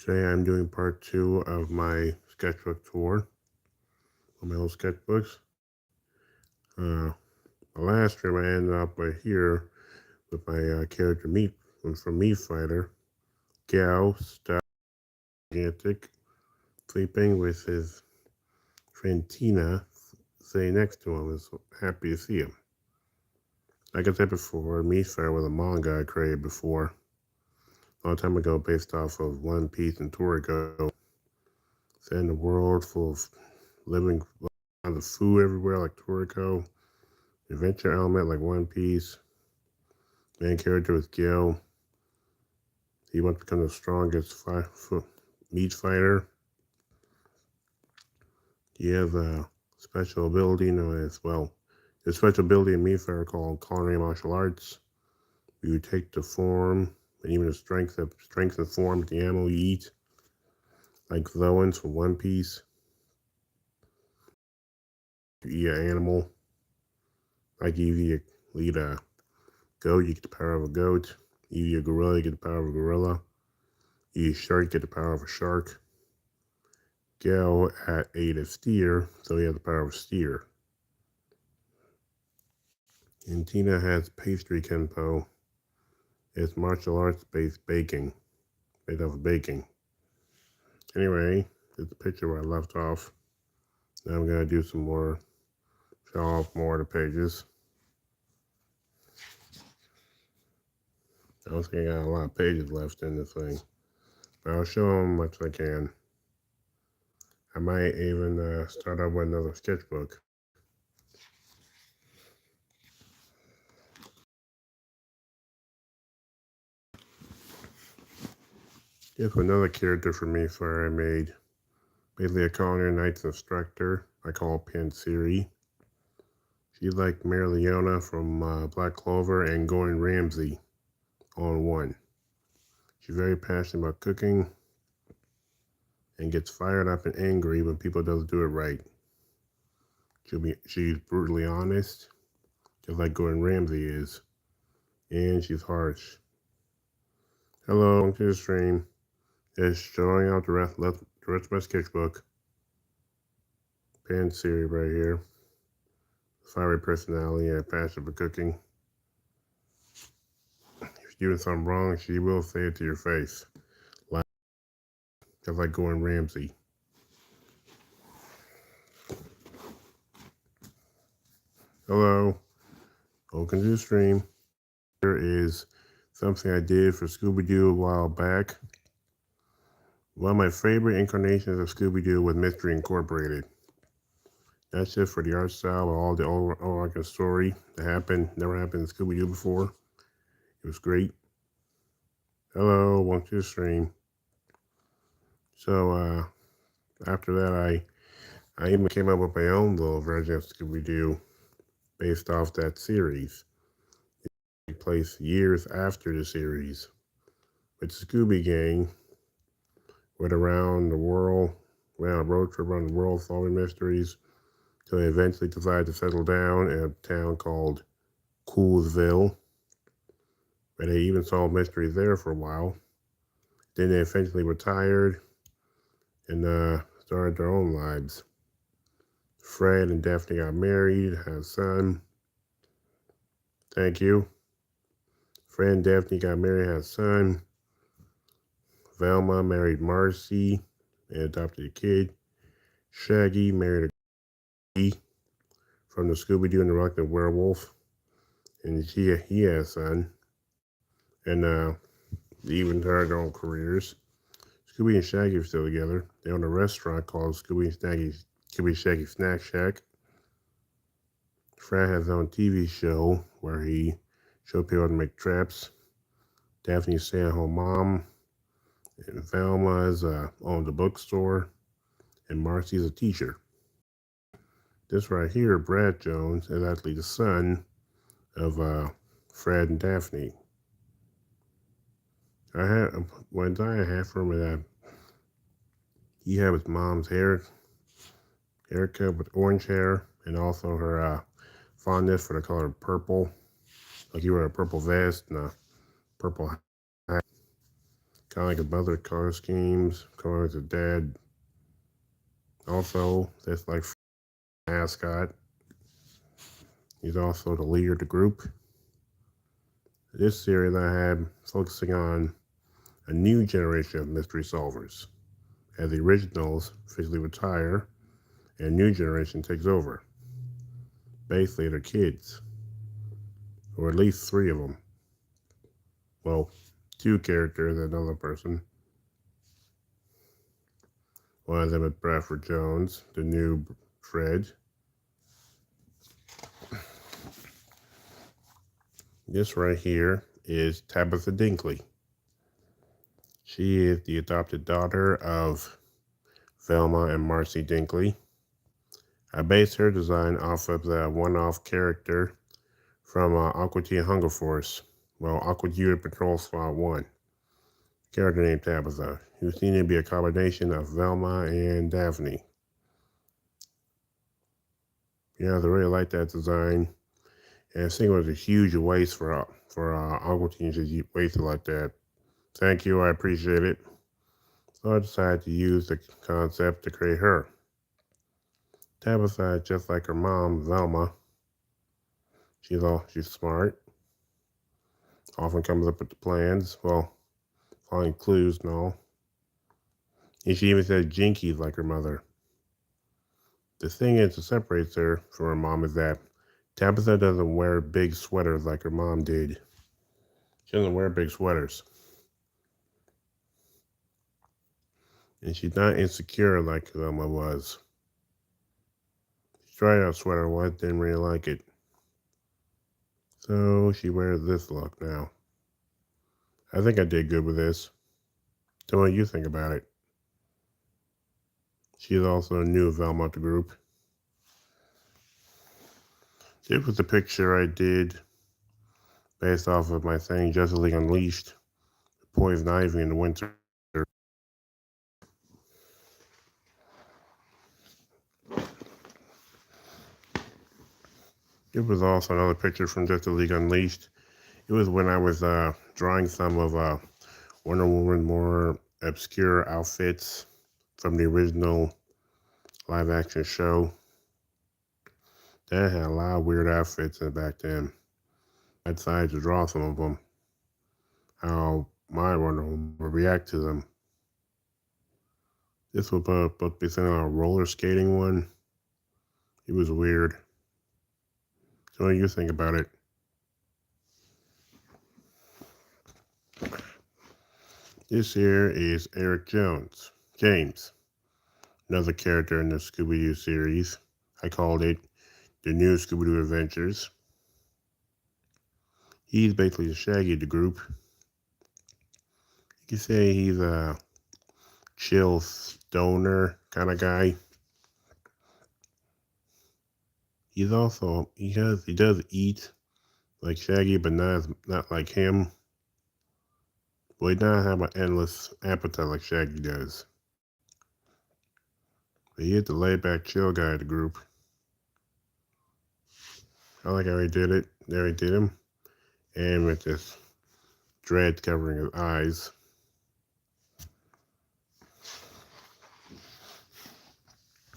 Today I'm doing part 2 of my sketchbook tour on my old sketchbooks. Uh, Last trip I ended up right here with my character Meat from Meat Fighter, Gao, Style Gigantic, sleeping with his friend Tina sitting next to him. Is happy to see him. Like I said before, Meat Fighter was a manga I created before, a long time ago, based off of One Piece and Toriko. Set in a world full of living the food everywhere like Toriko, adventure element like One Piece. Main character was Gil. He wants to become the strongest meat fighter. He has a special ability known as, a special ability in meat fighter called culinary martial arts. You take the form and even the strength and form of the animal you eat, like Zoans from One Piece. You eat an animal, like you eat a goat, you get the power of a goat. You eat a gorilla, you get the power of a gorilla. You eat a shark, you get the power of a shark. Gale ate a steer, so he has the power of a steer. And Tina has pastry kenpo. It's martial arts based baking, based off of baking. Anyway, it's a picture where I left off. Now I'm gonna do some more, show off more of the pages. I don't think I got a lot of pages left in this thing, but I'll show them much I can. I might even start up with another sketchbook. Here's another character for me I made. Basically a culinary nights instructor. I call Pansiri. She's like Mary Leona from Black Clover and Gordon Ramsay all in one. She's very passionate about cooking and gets fired up and angry when people don't do it right. She's brutally honest, just like Gordon Ramsay is, and she's harsh. Hello, welcome to the stream. Just showing out the rest of my sketchbook. Pansiri right here. Fiery personality and passion for cooking. If you're doing something wrong, she will say it to your face. Just like Gordon Ramsay. Hello. Welcome to the stream. Here is something I did for Scooby-Doo a while back. One of my favorite incarnations of Scooby-Doo was Mystery Incorporated. That's just for the art style, all the overarching story that never happened in Scooby-Doo before. It was great. Hello, welcome to the stream. So after that, I even came up with my own little version of Scooby-Doo based off that series. It took place years after the series. With the Scooby Gang, went around the world, went on a road trip around the world solving mysteries, till they eventually decided to settle down in a town called Coolsville, where they even solved mysteries there for a while. Then they eventually retired and started their own lives. Fred and Daphne got married, had a son. Thank you. Fred and Daphne got married, had a son. Velma married Marcy and adopted a kid. Shaggy married a from the Scooby-Doo and the Reluctant Werewolf, and he had a son. And they even started their own careers. Scooby and Shaggy are still together. They own a restaurant called Scooby Shaggy Snack Shack. Fred has his own TV show where he showed people how to make traps. Daphne's a stay-at-home mom. And Velma's owns a bookstore. And Marcy's a teacher. This right here, Brad Jones, is actually the son of Fred and Daphne. One time I had from that he had his mom's haircut with orange hair, and also her fondness for the color purple. Like he wore a purple vest and a purple hat. Kind of like a mother color schemes, color as a dad. Also, that's like mascot. He's also the leader of the group. This series I had focusing on a new generation of mystery solvers, as the originals officially retire and a new generation takes over. Basically, they're kids, or at least three of them. Well, two characters and another person. One of them is Bradford Jones, the new Fred. This right here is Tabitha Dinkley. She is the adopted daughter of Velma and Marcy Dinkley. I based her design off of the one-off character from Aqua Teen Hunger Force. Well, Aqua Teen Patrol Squad 1. Character named Tabitha, who seemed to be a combination of Velma and Daphne. Yeah, I really like that design. And I think it was a huge waste for Aqua Teen to waste it like that. Thank you, I appreciate it. So I decided to use the concept to create her. Tabitha, just like her mom, Velma, she's smart, often comes up with the plans, well, following clues and all. And she even says jinkies like her mother. The thing is that separates her from her mom is that Tabitha doesn't wear big sweaters like her mom did. She doesn't wear big sweaters. And she's not insecure like Velma was. She tried out a sweater once, didn't really like it. So she wears this look now. I think I did good with this. So what do you think about it? She is also a new Velma to group. This was the picture I did based off of my thing, Justice League Unleashed, Poison Ivy in the winter. It was also another picture from Justice League Unleashed. It was when I was drawing some of Wonder Woman more obscure outfits from the original live action show. That had a lot of weird outfits in back then. I decided to draw some of them. How my Wonder Woman would react to them. This was supposed to be something like a roller skating one. It was weird. So what do you think about it? This here is Eric James, another character in the Scooby-Doo series. I called it The New Scooby-Doo Adventures. He's basically the Shaggy of the group. You could say he's a chill stoner kind of guy. He does eat like Shaggy, but not like him. But he doesn't have an endless appetite like Shaggy does. But he is the laid back chill guy of the group. I like how he did it. There he did him. And with this dread covering his eyes.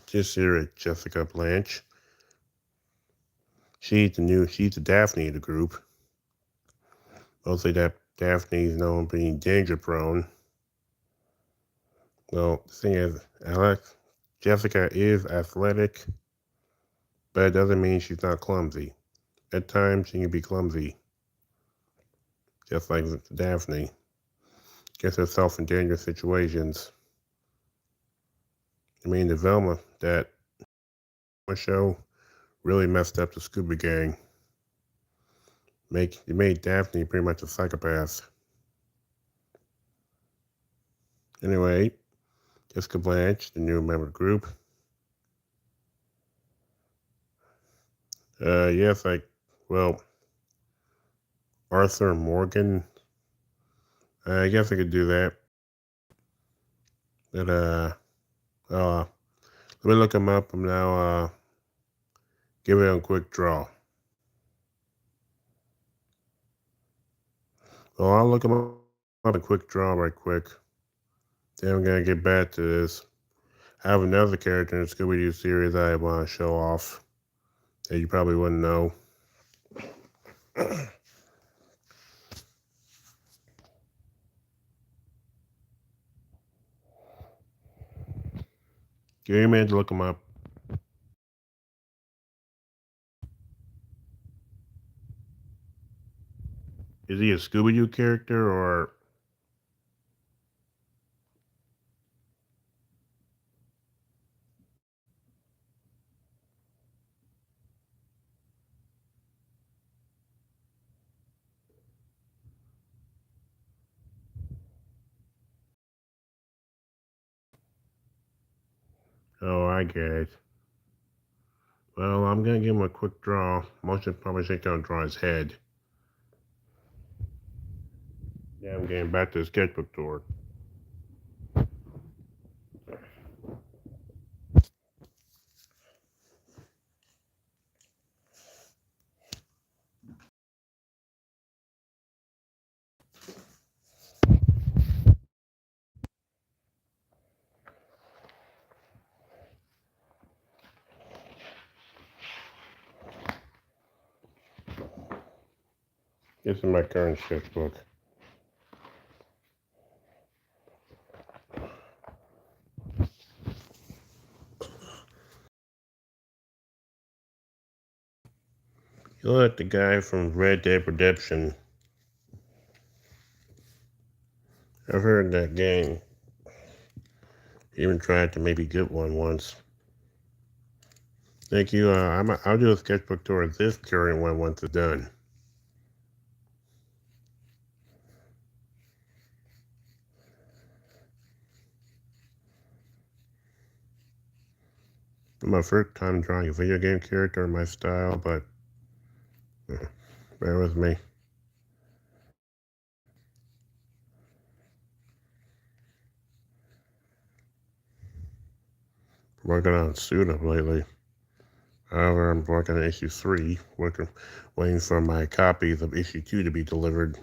Just here at Jessica Blanche. She's the Daphne of the group. Mostly that Daphne's known being danger prone. Well, the thing is, Jessica is athletic, but it doesn't mean she's not clumsy. At times, she can be clumsy, just like Daphne. Gets herself in dangerous situations. I mean, the Velma, that show really messed up the Scooby Gang. It made Daphne pretty much a psychopath. Anyway, Jessica Blanche, the new member of the group. Yes, Arthur Morgan. I guess I could do that. But, let me look him up. I'm now, give it a quick draw. Well, I'll look him a quick draw right quick. Then I'm gonna get back to this. I have another character in the Scooby-Doo series I want to show off that you probably wouldn't know. Give me a minute to look him up. Is he a Scooby-Doo character or... Oh, I get it. Well, I'm gonna give him a quick draw. Most probably think gonna draw his head. Yeah, I'm getting back to the sketchbook tour. This is my current sketchbook. You look like the guy from Red Dead Redemption. I've heard that game. Even tried to maybe get one once. Thank you. I'll do a sketchbook tour of this current one once it's done. My first time drawing a video game character in my style, but bear with me. Working on Suit Up lately. However, I'm working on issue 3, waiting for my copies of issue 2 to be delivered.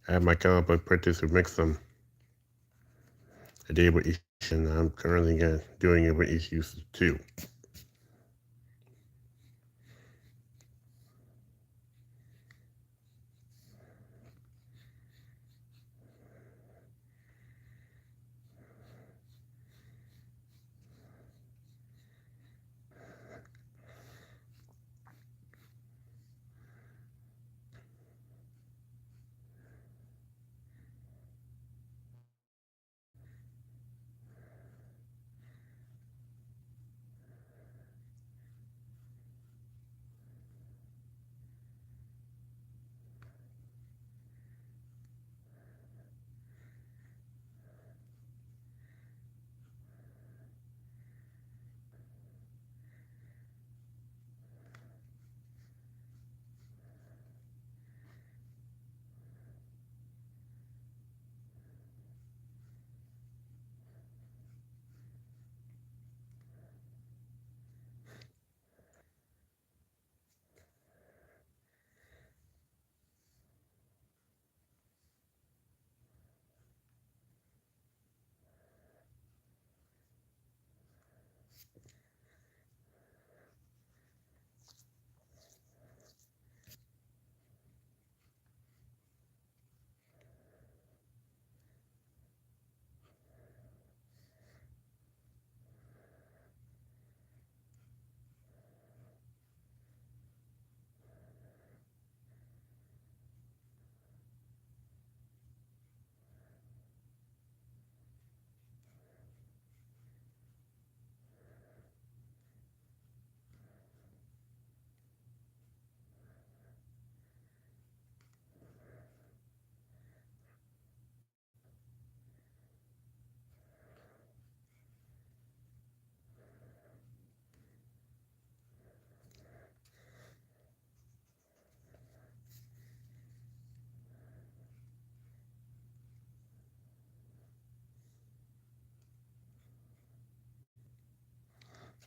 I have my comic book printers who mix them. I did with issue, and I'm currently doing it with issue 2.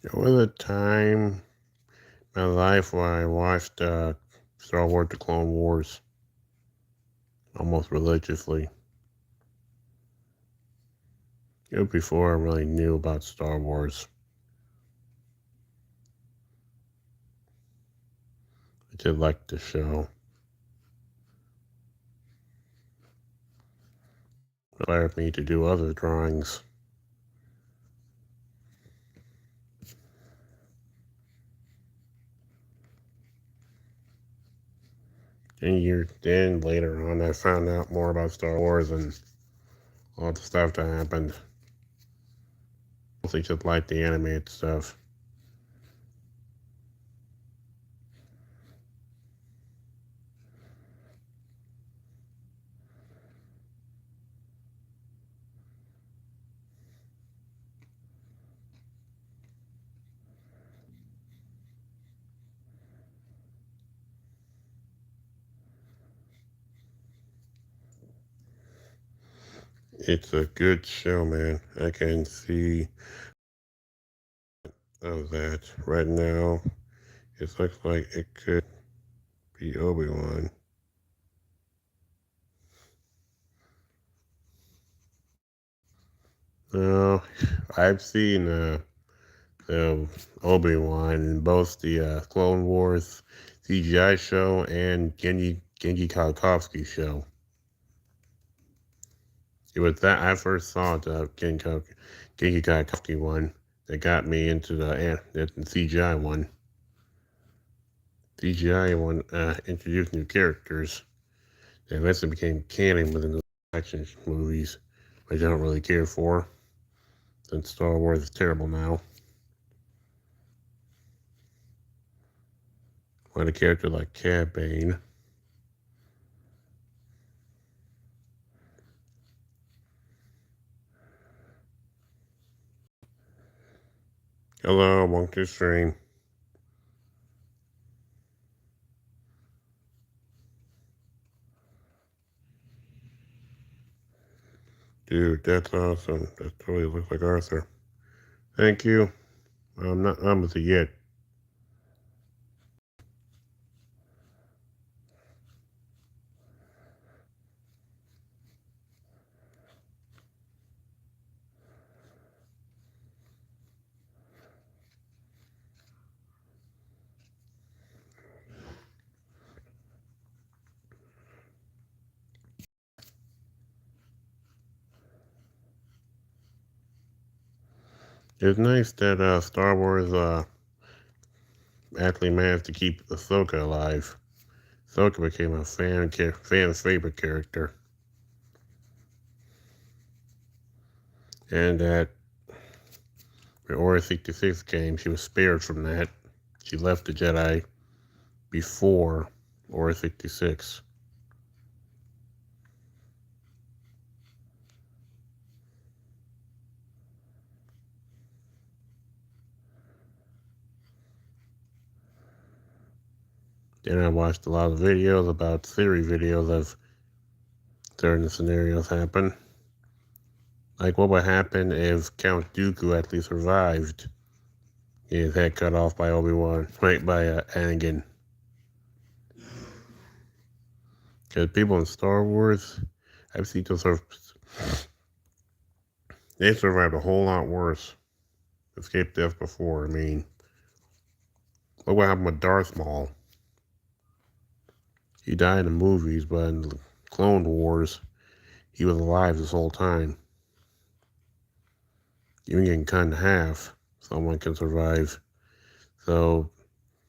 There was a time in my life where I watched Star Wars The Clone Wars. almost religiously. It was before I really knew about Star Wars. I did like the show. It inspired me to do other drawings. Then later on, I found out more about Star Wars and all the stuff that happened. Mostly just like the animated stuff. It's a good show, man. I can see that right now. It looks like it could be Obi-Wan. No, I've seen Obi-Wan in both the Clone Wars CGI show and Genji Tartakovsky show. It was that I first saw the Genji Tartakovsky one that got me into the CGI one. CGI one introduced new characters that eventually became canon within the action movies, which I don't really care for, since Star Wars is terrible now. Find a character like Cad Bane. Hello, welcome to the stream. Dude, that's awesome. That totally looks like Arthur. Thank you. I'm not done with it yet. It's nice that Star Wars actually managed to keep Ahsoka alive. Ahsoka became a fan's favorite character. And that when Order 66 came, she was spared from that. She left the Jedi before Order 66. Then I watched a lot of videos about theory videos of certain scenarios happen. Like what would happen if Count Dooku actually survived his head cut off by Obi-Wan, right, by Anakin. Because people in Star Wars, I've seen them they survived a whole lot worse. Escaped death before. I mean, look what happened with Darth Maul. He died in the movies, but in the Clone Wars, he was alive this whole time. Even getting cut in half, someone can survive. So,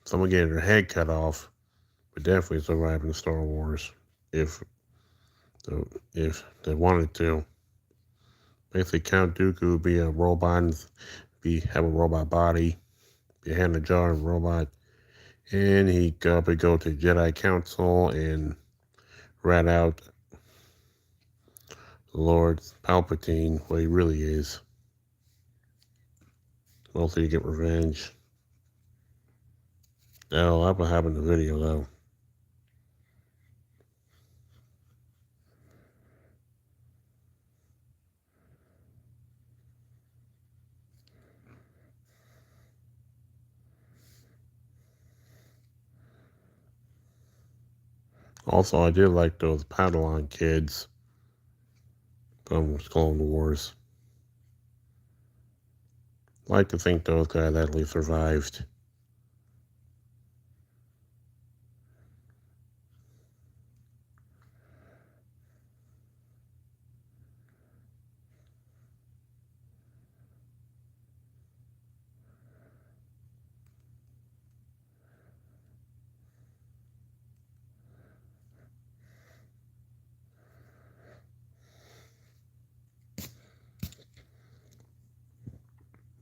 someone getting their head cut off would definitely survive in Star Wars if they wanted to. Basically, Count Dooku would be a robot, have a robot body, be a hand in a jar of robot, and he'd probably go to Jedi Council and rat out Lord Palpatine, what he really is. Mostly to get revenge. That'll happen in the video, though. Also, I did like those Padawan kids from Clone Wars. Like to think those guys actually survived.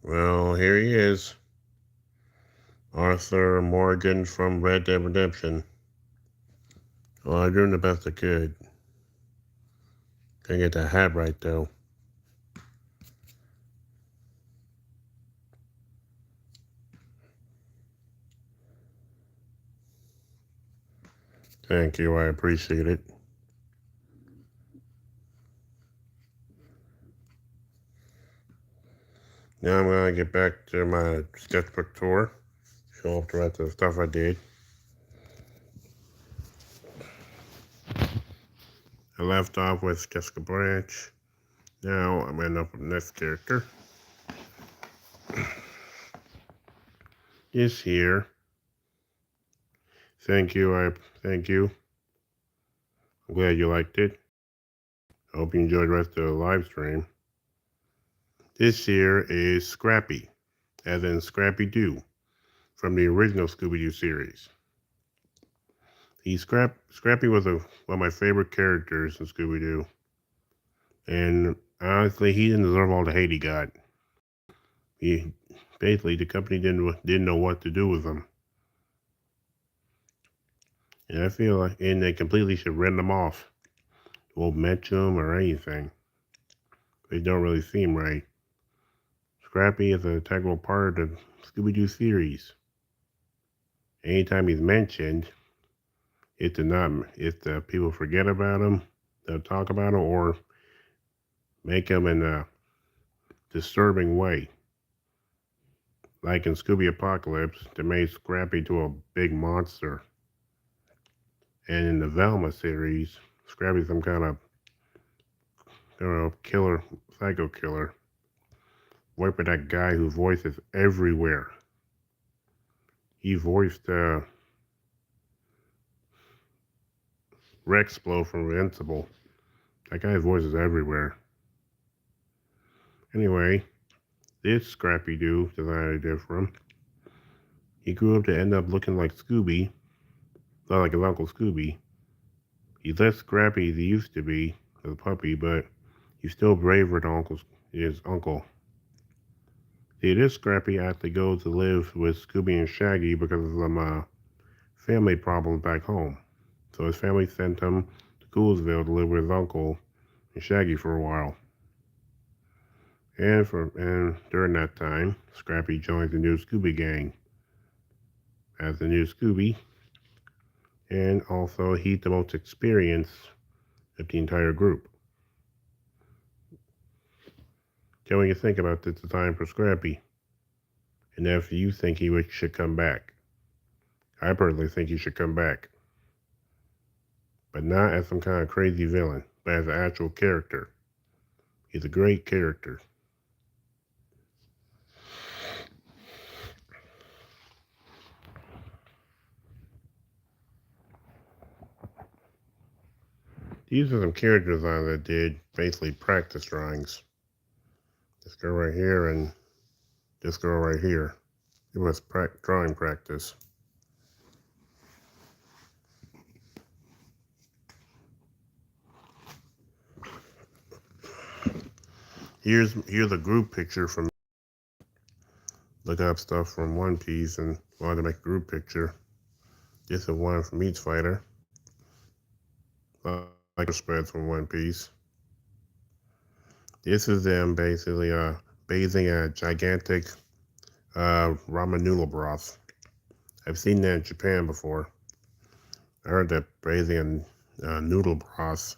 Well, here he is. Arthur Morgan from Red Dead Redemption. Well, I'm doing the best I could. Can't get that hat right, though. Thank you, I appreciate it. Now I'm going to get back to my sketchbook tour. Show off the rest of the stuff I did. I left off with Jessica Branch. Now I'm ending up with the next character. This here. Thank you, thank you. I'm glad you liked it. I hope you enjoyed the rest of the live stream. This here is Scrappy, as in Scrappy-Doo, from the original Scooby-Doo series. Scrappy was one of my favorite characters in Scooby-Doo. And honestly, he didn't deserve all the hate he got. Basically, the company didn't know what to do with him. And I feel like, and they completely should rent him off. Won't mention him or anything. They don't really seem right. Scrappy is an integral part of the Scooby-Doo series. Anytime he's mentioned, if the people forget about him, they'll talk about him or make him in a disturbing way. Like in Scooby Apocalypse, they made Scrappy to a big monster. And in the Velma series, Scrappy's some kind of, killer, psycho killer. Worked with that guy whose voice is everywhere. He voiced Rexplo from Invincible. That guy's voice is everywhere. Anyway, this Scrappy-Doo design I did for him, he grew up to end up looking like Scooby, not like his Uncle Scooby. He's less scrappy as he used to be as a puppy, but he's still braver than his uncle. See, this Scrappy actually goes to live with Scooby and Shaggy because of some family problems back home. So his family sent him to Coolsville to live with his uncle and Shaggy for a while. And during that time, Scrappy joins the new Scooby Gang as the new Scooby, and also he's the most experienced of the entire group. Tell me what you think about this design for Scrappy, and if you think he should come back. I personally think he should come back, but not as some kind of crazy villain, but as an actual character. He's a great character. These are some character designs I did, basically practice drawings. This girl right here and this girl right here. It was drawing practice. Here's a group picture from look up stuff from One Piece and wanted to make a group picture. This is one from each fighter. Like spreads from One Piece. This is them basically bathing a gigantic ramen noodle broth. I've seen that in Japan before. I heard that bathing in noodle broth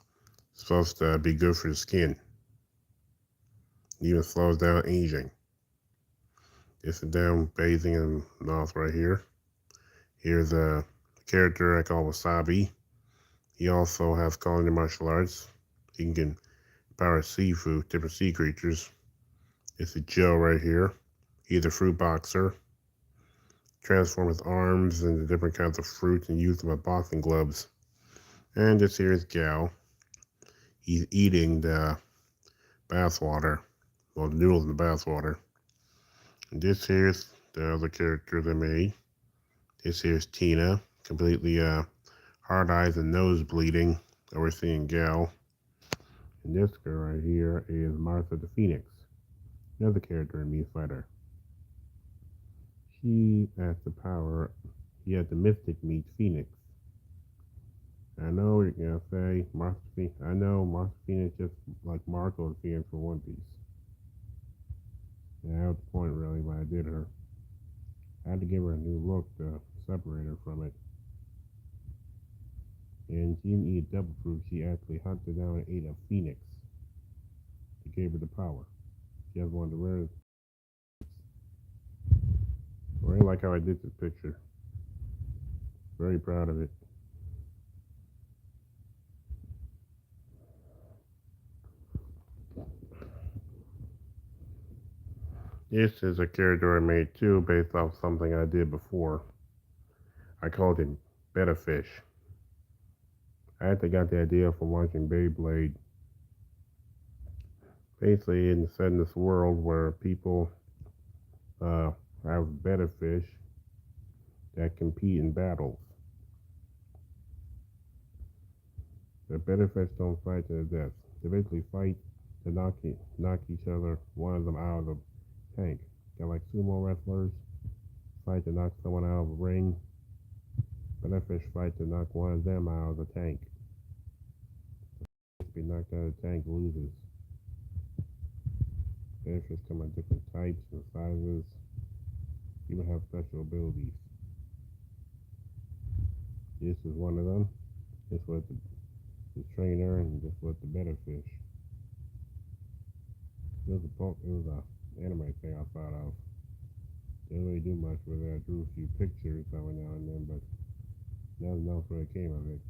is supposed to be good for the skin. It even slows down aging. This is them bathing in broth right here. Here's a character I call Wasabi. He also has culinary martial arts. He can power seafood, different sea creatures. It's a Joe right here. He's a fruit boxer. Transform his arms into different kinds of fruits and use them as boxing gloves. And this here is Gal. He's eating the bathwater. Well, the noodles in the bathwater. And this here's the other character they made. This here's Tina. Completely hard eyes and nose bleeding. We're seeing Gal. And this girl right here is Martha the Phoenix. Another character in Meat Fighter. She has the power. He has the mystic meat Phoenix. I know what you're gonna say, Martha Phoenix. I know Martha Phoenix just like Marco the Phoenix for One Piece. And that was the point really when I did her. I had to give her a new look to separate her from it. And she didn't eat double fruit. She actually hunted down and ate a phoenix. It gave her the power. She has one of the rarest. I really like how I did this picture. Very proud of it. This is a character I made too, based off something I did before. I called him Betta Fish. I actually got the idea from watching Beyblade. Basically, set in this world where people have better fish that compete in battles. The better fish don't fight to the death. They basically fight to knock each other, one of them out of the tank. Got like sumo wrestlers fight to knock someone out of a ring. Better fish fight to knock one of them out of the tank. If be knocked out of the tank, loses. Better fish come in different types and sizes. Even have special abilities. This is one of them. This was the trainer, and this was the better fish. It was a anime thing I thought of. Didn't really do much with it. I drew a few pictures every now and then, but nothing else really came of it.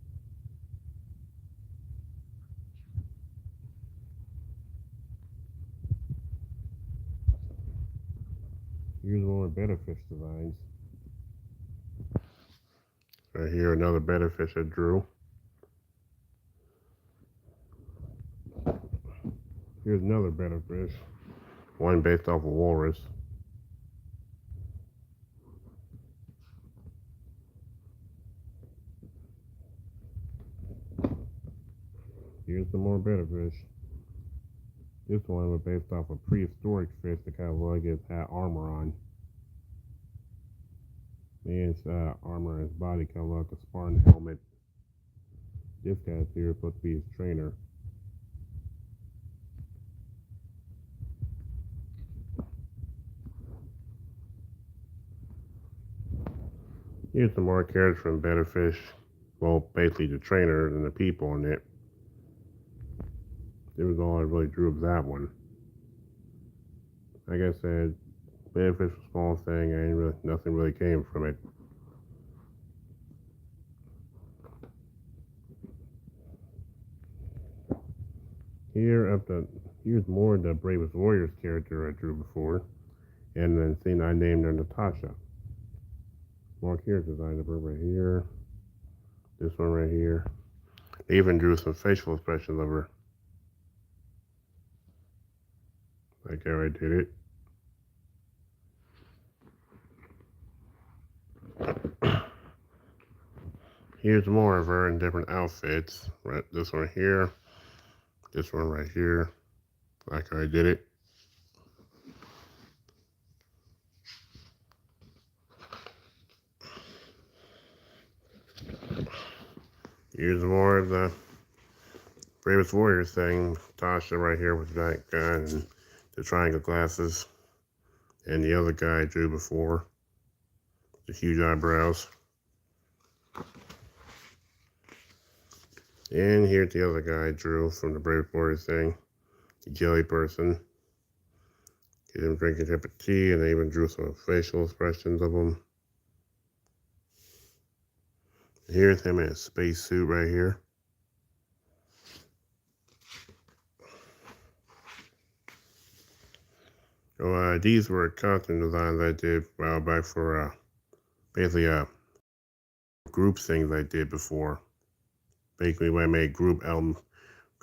Here's more better fish designs. Right here, another better fish I drew. Here's another better fish. One based off of walrus. Here's some more better fish. This one was based off a prehistoric fish that kind of like it had armor on. And his armor, his body kind of like a Spartan helmet. This guy here is supposed to be his trainer. Here's some more characters from Better Fish. Well, basically the trainer and the people in it. It was all I really drew of that one. Like I said, Better Fish was a small thing. Nothing really came from it. Here's more of the Bravest Warriors character I drew before. And then seeing I named her Natasha. More character designs of her right here. This one right here. They even drew some facial expressions of her. Like how I did it. Here's more of her in different outfits. Right, this one here. This one right here. Like how I did it. Here's more of the Bravest Warriors thing. Tasha right here with the giant gun and the triangle glasses. And the other guy I drew before. The huge eyebrows. And here's the other guy I drew from the Bravest Warriors thing. The jelly person. Get him drinking a cup of tea, and I even drew some facial expressions of him. Here's him in a space suit right here. So these were costume designs I did a while back for basically group things I did before. Basically, when I made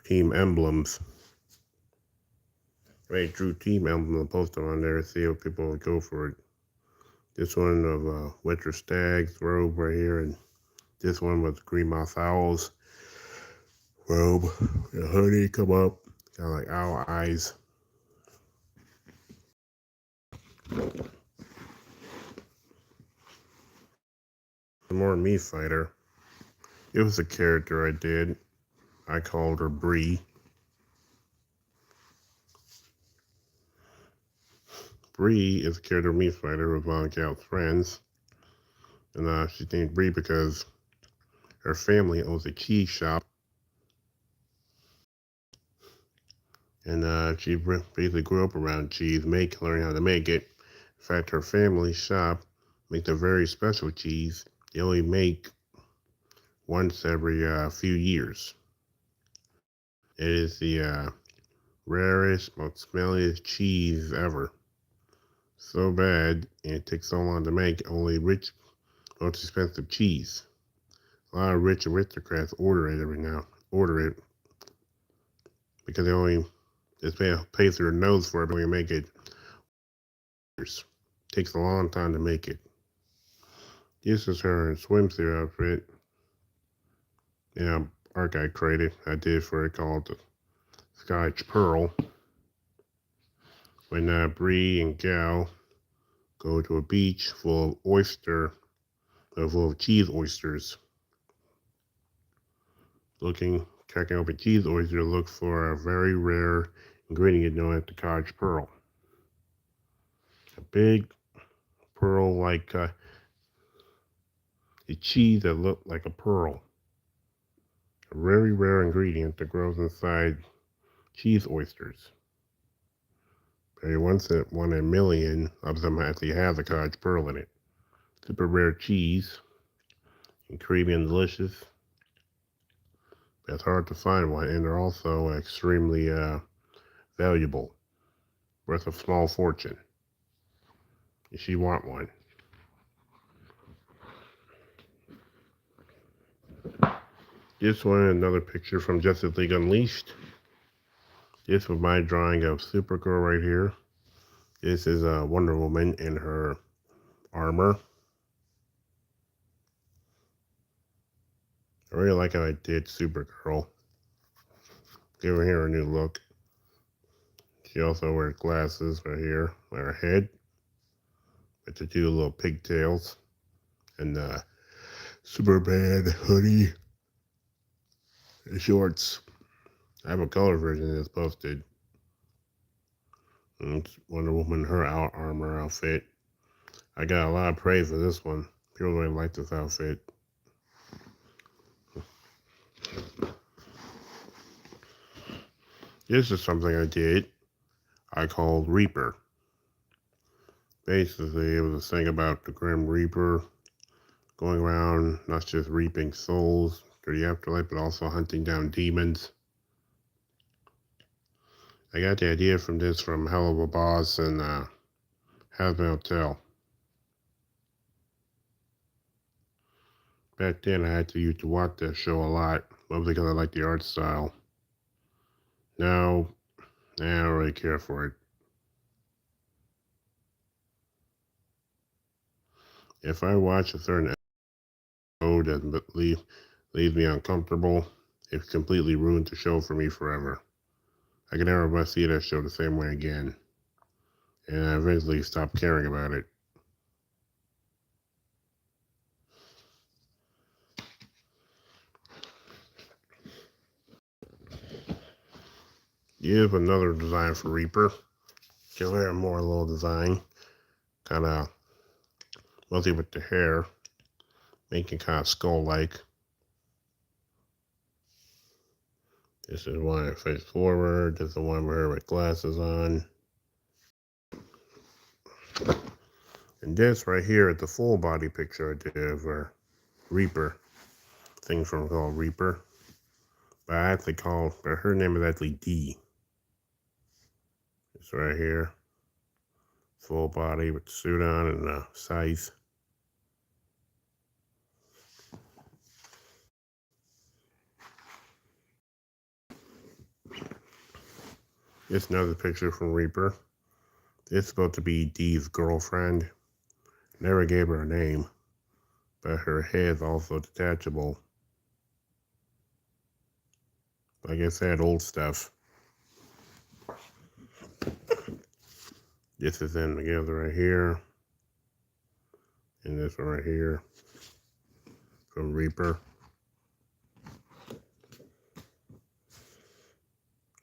team emblems. I made true team emblems and post them on there to see if people would go for it. This one of Winter Stag's robe right here, and this one was Green Mouse Owl's robe. The hoodie come up, got like owl eyes. More Meat Fighter. It was a character I did. I called her Bree. Bree is a character Meat Fighter with Von Gal's friends. And she's named Bree because her family owns a cheese shop. And she basically grew up around cheese, learning how to make it. In fact, her family shop makes a very special cheese they only make once every few years. It is the rarest, most smelliest cheese ever. So bad, and it takes so long to make, only rich, most expensive cheese. A lot of rich aristocrats order it because they pay through their nose for it, but when you make it, it takes a long time to make it. This is her swimsuit outfit. Art I created. I did for it called the Scotch Pearl. When Bree and Gal go to a beach full of cheese oysters, cracking open cheese oyster, look for a very rare ingredient known as the Scotch Pearl. A big pearl like a cheese that looked like a pearl. A very rare ingredient that grows inside cheese oysters. Maybe once in one in a million of them actually have the Scotch Pearl in it. Super rare cheese, and creamy and delicious. But it's hard to find one, and they're also extremely valuable, worth a small fortune. If you want one. This one, another picture from Justice League Unleashed. This was my drawing of Supergirl right here. This is Wonder Woman in her armor. I really like how I did Supergirl. Giving her a new look. She also wears glasses right here on her head with the two little pigtails and the Superman hoodie and shorts. I have a color version that's posted. And it's Wonder Woman, her armor outfit. I got a lot of praise for this one. People really like this outfit. This is something I did. I called Reaper. Basically, it was a thing about the Grim Reaper going around, not just reaping souls through the afterlife, but also hunting down demons. I got the idea from Hell of a Boss and Hazbin Hotel. Back then, I used to watch that show a lot, mostly because I like the art style. Now, I don't really care for it. If I watch a certain episode that leaves me uncomfortable, it completely ruins the show for me forever. I can never see that show the same way again, and I eventually stop caring about it. Here's another design for Reaper. Give her more little design, kind of mostly with the hair, making kind of skull-like. This is one face forward. This is the one with her with glasses on. And this right here is the full body picture I did of her Reaper. Things from called Reaper. But her name is actually Dee. It's right here. Full body with the suit on and a scythe. It's another picture from Reaper. It's supposed to be Dee's girlfriend. Never gave her a name, but her head's also detachable. Like I said, old stuff. This is in together right here. And this one right here from Reaper.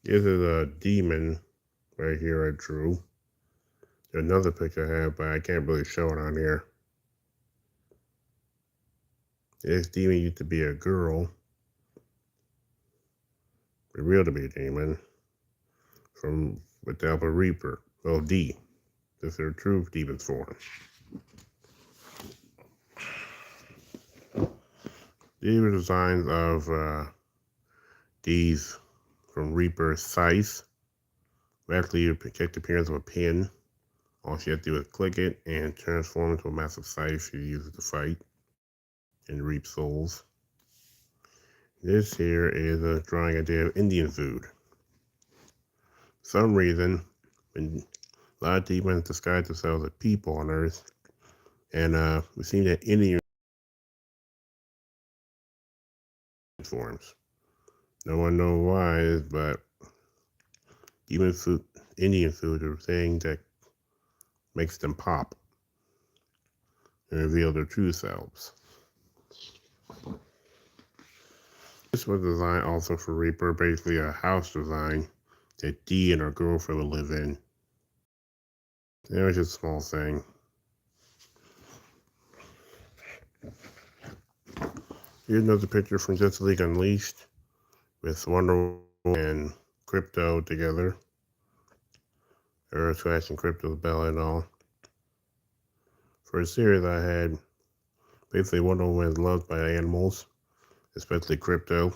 This is a demon right here I drew. There's another picture I have, but I can't really show it on here. This demon used to be a girl. Revealed to be a demon. From with the help of Reaper. Well, D. This is her true demon's form. These are designs of D's from Reaper's scythe. Actually, you check the appearance of a pin. All she has to do is click it and transform into a massive scythe she uses to fight and reap souls. This here is a drawing I did of Indian food. For some reason, when a lot of demons disguise themselves as people on Earth, and we see that Indian forms. No one knows why, but demon food, Indian food, are things that makes them pop and reveal their true selves. This was designed also for Reaper, basically a house design that Dee and her girlfriend would live in. It was just a small thing. Here's another picture from Justice League Unleashed with Wonder Woman and Crypto together. Or scratching Crypto's belly and all. For a series I had, basically Wonder Woman is loved by animals, especially Crypto.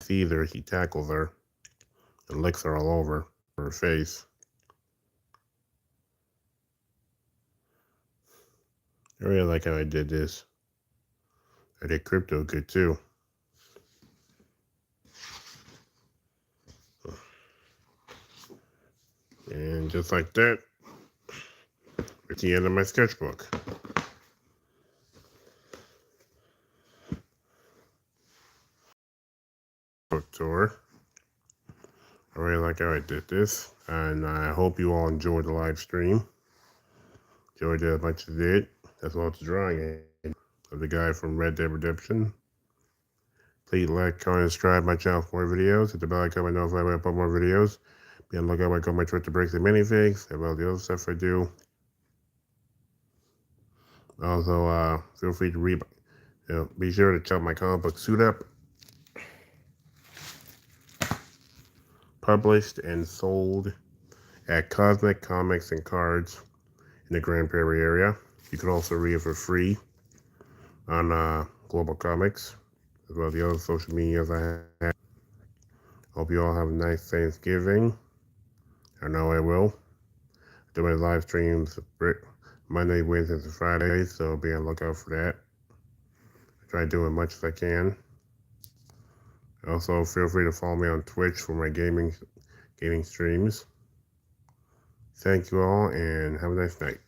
Sees her, he tackles her and licks her all over her face. I really like how I did this. I did Crypto good too. And just like that, it's the end of my sketchbook. Book tour. I really like how I did this, and I hope you all enjoyed the live stream. Enjoyed it as much as I did, as well as the drawing of the guy from Red Dead Redemption. Please like, comment, and subscribe my channel for more videos. Hit the bell icon to notify when I upload more videos. Be on the lookout when I go on my trip to breaks and minifigs, as well as the other stuff I do. Also, feel free to read. Be sure to check my comic book Suit Up. Published and sold at Cosmic Comics and Cards in the Grand Prairie area. You can also read it for free on Global Comics, as well as the other social medias I have. Hope you all have a nice Thanksgiving. I know I will. I do my live streams Monday, Wednesdays, and Fridays, so be on the lookout for that. I try to do as much as I can. Also, feel free to follow me on Twitch for my gaming streams. Thank you all, and have a nice night.